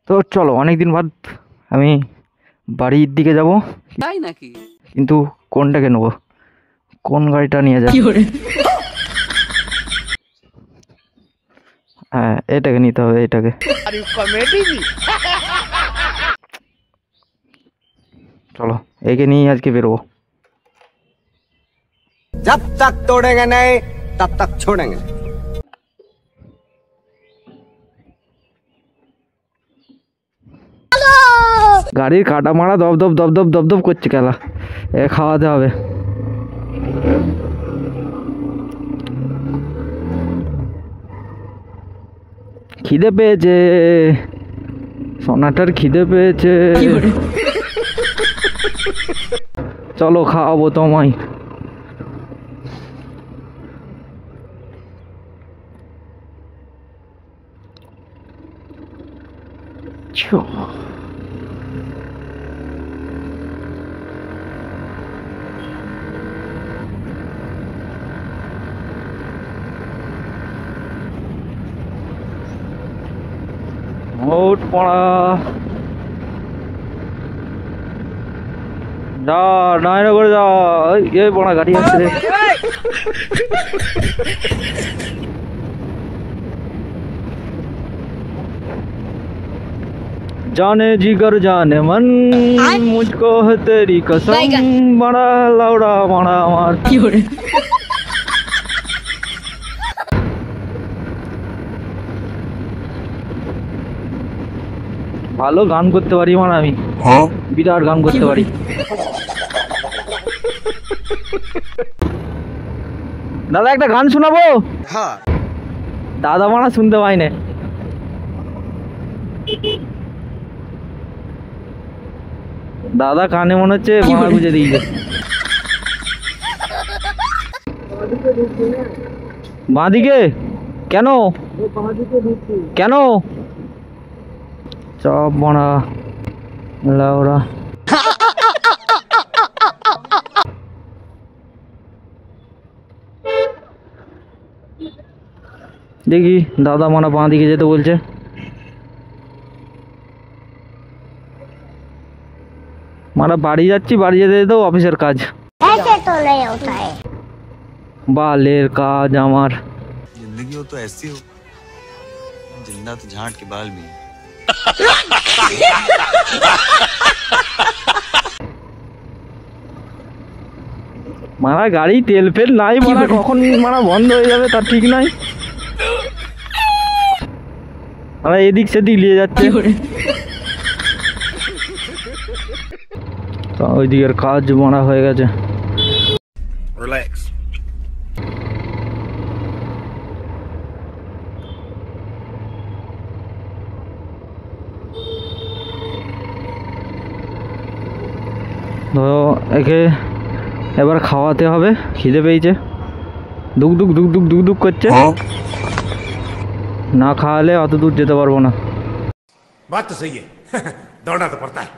তো চলো, অনেকদিন বাদ আমি বাড়ির দিকে যাব, তাই নাকি? কিন্তু কোনটাকে নেবো, কোন গাড়িটা নিয়ে যায়? হ্যাঁ, এটাকে নিতে হবে, এটাকে। চলো, একে নিয়ে আজকে বেরোবো। जब तक तोड़ेंगे नहीं तब तक छोड़ेंगे। গাড়ির কাটা মারা দপ দপ দপ দপ দপ দপ করছে, খেলা এ খাওয়াতে হবে। খিদে পেয়েছে, সোনাটার খিদে পেয়েছে। চলো খাওয়াবো তোমায়। মোট পড়া যা ডাইনে করে যা, এই পড়া গাড়ি আসছে রে। जाने जिगर जाने मन मुझको है तेरी कसम, बड़ा लौड़ा बड़ा मार। ভালো গান করতে পারি মানে আমি, বিরাট গান করতে পারি। দাদা একটা গান শোনাবো? हाँ দাদা মানা শুনতে পাই না। দাদা কানে মনে হচ্ছে মারা গুঁজে দিয়েছে। বাঁদিকে কেন? কেন? চপ বড়া লাউরা। দেখি দাদা মানা বাঁ দিকে যেতে বলছে। মারা বাড়ি যাচ্ছি, বাড়ি যেতে যেতেও অফিসের কাজ। বালের কাজ আমার। जिंदगी हो तो ऐसी हो, जिंदा तो झांट के बाल भी। মারা গাড়ি তেল ফেল নাই, মারা কখন মারা বন্ধ হয়ে যাবে তার ঠিক নাই। মারা এদিক সেদিক নিয়ে যাচ্ছে। তো ওইদিকের কাজ মারা হয়ে গেছে। Relax. ধরো একে এবার খাওয়াতে হবে, খিদে পেয়েছে, দুক দুক দুক দুক দুক দুক করছে। না খাওয়ালে অত দূর যেতে পারবো না। बात तो सही है दौड़ना तो पड़ता है।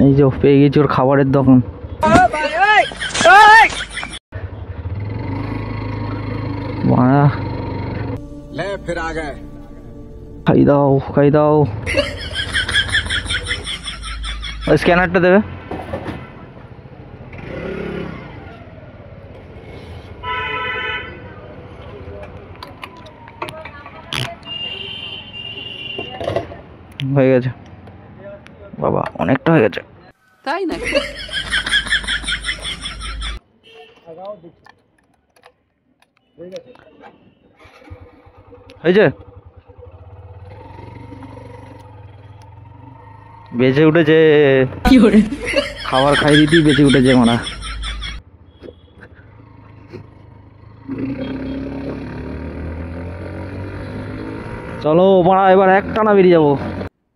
এই যে পেয়ে গেছি ওর খাবারের দোকান। মারা ले फिर आ गए। খাই দাও খাই দাও। ওই স্ক্যানারটা দেবে। হয়ে গেছে বাবা, অনেকটা হয়ে গেছে। তাই নাকি? হয়েছে, বেঁচে উঠেছে। খাবার খাই দিতি বেঁচে উঠেছে মারা। চলো মারা এবার একটানা বেরিয়ে যাবো।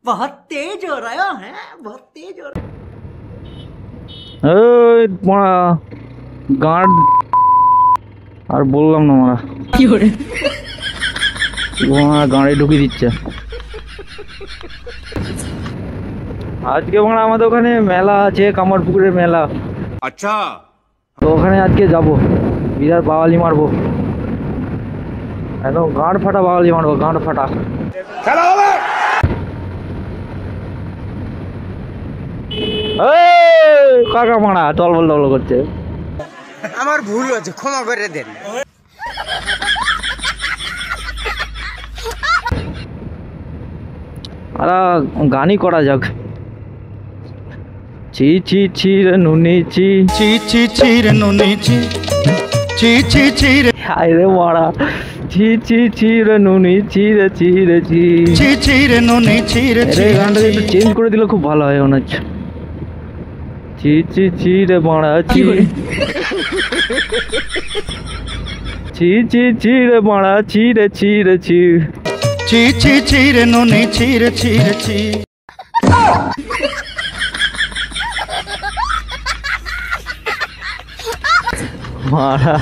बहुत तेज हो रहा है, बहुत तेज हो रहा है। এই মারা গার্ড আর বললাম না মারা, গাড়ি ঢুকিয়ে দিচ্ছে। আজকে মারা আমাদের ওখানে মেলা আছে, কামারপুকুরের মেলা। अच्छा তো ওখানে আজকে যাব, বিরাট বাওয়ালি মারবো। একদম গাঁড় ফাটা বাঙালি মারবো, গাঁড় ফাটা। কাকা মারা টলবল টলবল করছে। আমার ভুল হয়েছে, ক্ষমা করে দেন। আরে গানই করা যাক। ছি ছি ছি রে নুনি ছি, ছি ছি ছি রে নুনি ছি, ছি ছি ছি রে, হায় রে মারা, ছি ছি ছি রে নুনি ছি রে ছি রে ছি। ছি ছি রে নুনি ছি রে ছি। এই গানটা একটু চেঞ্জ করে দিলে খুব ভালো হয় মনে হচ্ছে। ছি ছি ছি রে মারা ছি, ছি ছি ছি রে মারা ছি রে ছি রে ছি। ছি ছি ছি রে নুনি ছি রে ছি রে ছি। মারা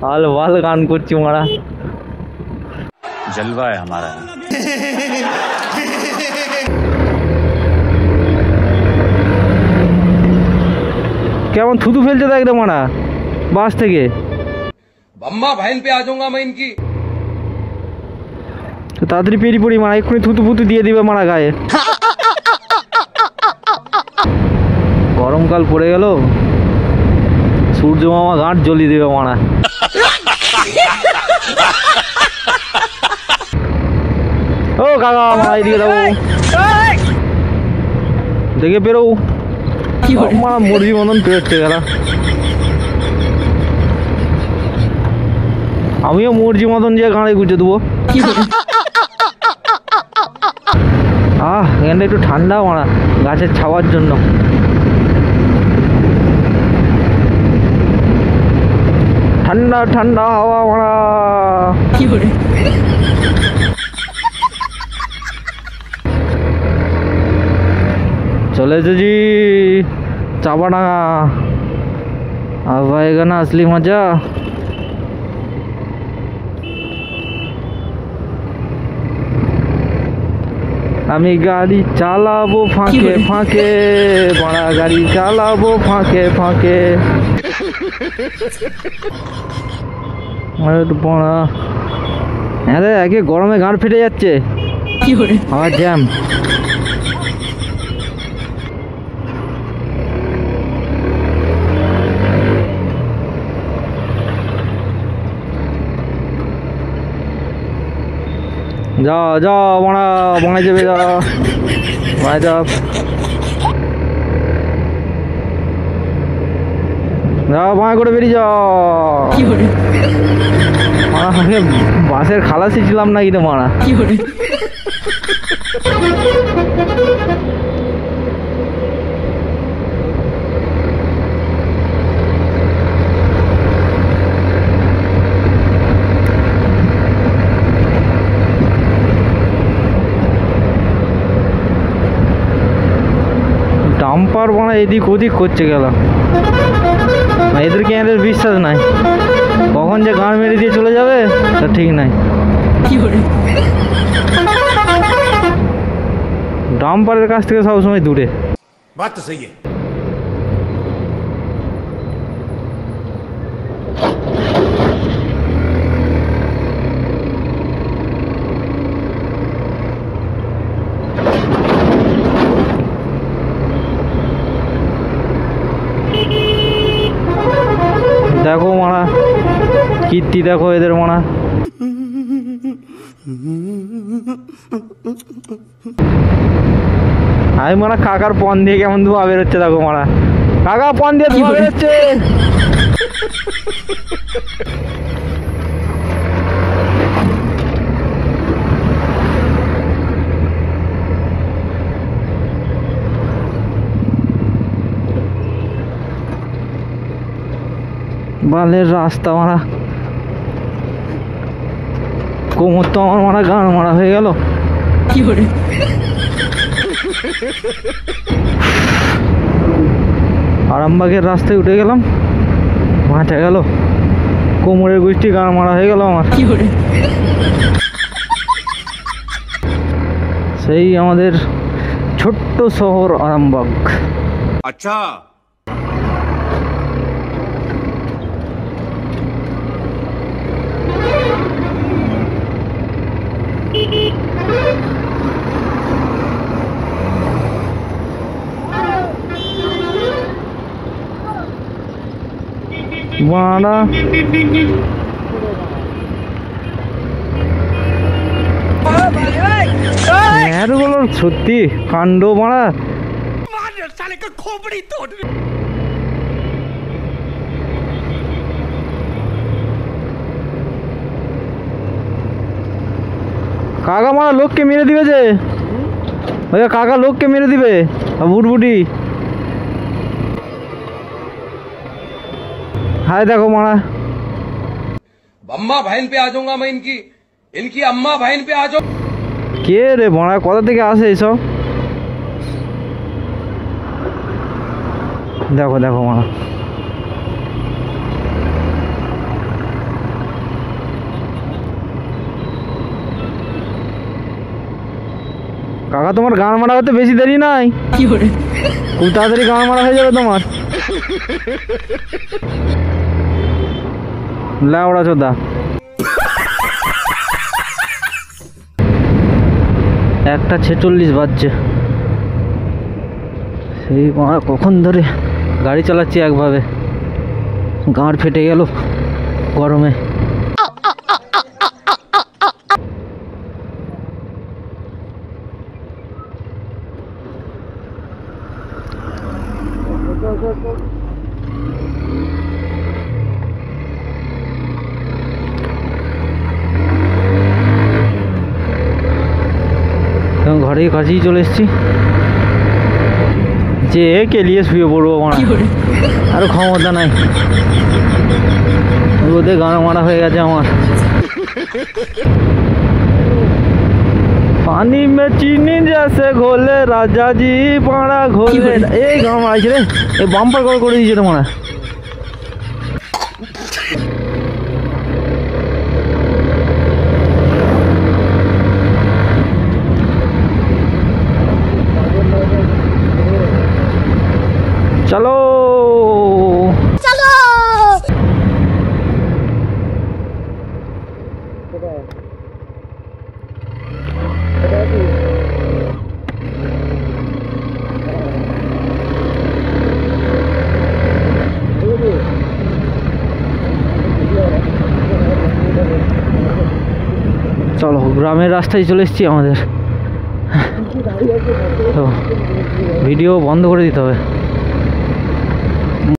হাল ভাল গান করছি মারা। जलवा है हमारा। কেমন থুতু ফেলছে দেখ রে মারা বাস থেকে। अम्मा बहन पे आ जाऊंगा मैं इनकी। তাড়াতাড়ি পেরিয়ে পড়ি মারা, এক্ষুনি থুতু ফুতু দিয়ে দিবে মারা গায়ে। গরমকাল পড়ে গেল, সূর্য মামা গাঁট জ্বলিয়ে দেবে মারা। ও কাকা মারা এদিকে যাবো, দেখে বেরো মারা, মুরগি মতন পেরোচ্ছে গেল। আমিও মুরগি মতন যে গাঁড়ে গুজে দেবো। এখানটা একটু ঠান্ডা মারা, গাছের ছাওয়ার জন্য। ঠান্ডা ঠান্ডা হাওয়া মারা। চলে এসেছি চাপাডাঙ্গা, अब आएगा ना असली मजा। আমি গাড়ি চালাবো ফাঁকে ফাঁকে, বড়া গাড়ি চালাবো ফাঁকে ফাঁকে। বড়া হ্যাঁ রে, একে গরমে গাঁড় ফেটে যাচ্ছে, আবার জ্যাম। যাও যাও বড়া, বাঁয়ে যাবে, যাও বাঁয়ে যাও, যাও বাঁয়ে করে বেরিয়ে যাও। আমি বাসের খালাসি ছিলাম না কিন্তু মারা। ডাম্পার বানা এদিক ওদিক করছে গেল, এদেরকে এদের বিশ্বাস নাই, কখন যে গাঁড় মেরে দিয়ে চলে যাবে তা ঠিক নাই। ডাম্পারের কাছ থেকে সবসময় দূরে। बात तो सही है। দেখো মারা কীর্তি, দেখো এদের মারা। আমি মারা কাকার পন দিয়ে কেমন ধোয়া বেরোচ্ছে, দেখো মারা কাকা পন দিয়ে ধোয়া বেরোচ্ছে। বালের রাস্তা মারা, কোমর তো আমার মারা গান মারা হয়ে গেল। আরামবাগের রাস্তায় উঠে গেলাম, মাঠে গেল, কোমরের গোষ্ঠী গান মারা হয়ে গেল আমার। সেই আমাদের ছোট্ট শহর আরামবাগ। अच्छा বাড়া এরগুলোর সত্যি কাণ্ড বাড়া। কাকা মারা লোককে মেরে দিবে যে, ওই কাকা লোককে মেরে দিবে বুটবুটি। हाय देखो मारा अम्मा बहन पे आ जाऊंगा मैं इनकी इनकी अम्मा बहन पे आ जाऊं। কে রে মারা কোথা থেকে আসে এইসব? দেখো দেখো মারা কাকা তোমার গান মারা হতে বেশি দেরি নাই, খুব তাড়াতাড়ি গান মারা হয়ে যাবে তোমার। লাউড়া চোদা 1:46 বাজছে। সেই মারা কখন ধরে গাড়ি চালাচ্ছি একভাবে, গাঁড় ফেটে গেল গরমে। ঘরের কাছেই চলে এসেছি, যে কেলিয়ে শুয়ে পড়বো মারা, আরো ক্ষমতা নাই, রোদে গান মারা হয়ে গেছে আমার। পানি মে চিনি জেসে ঘোলে রাজা জি পাড়া ঘোলে, এই গান মারাইছে রে, এই বাম্পার করে দিয়েছে তো মারা। চলো চলো চলো গ্রামের রাস্তায় চলে এসেছি আমাদের, তো ভিডিও বন্ধ করে দিতে হবে।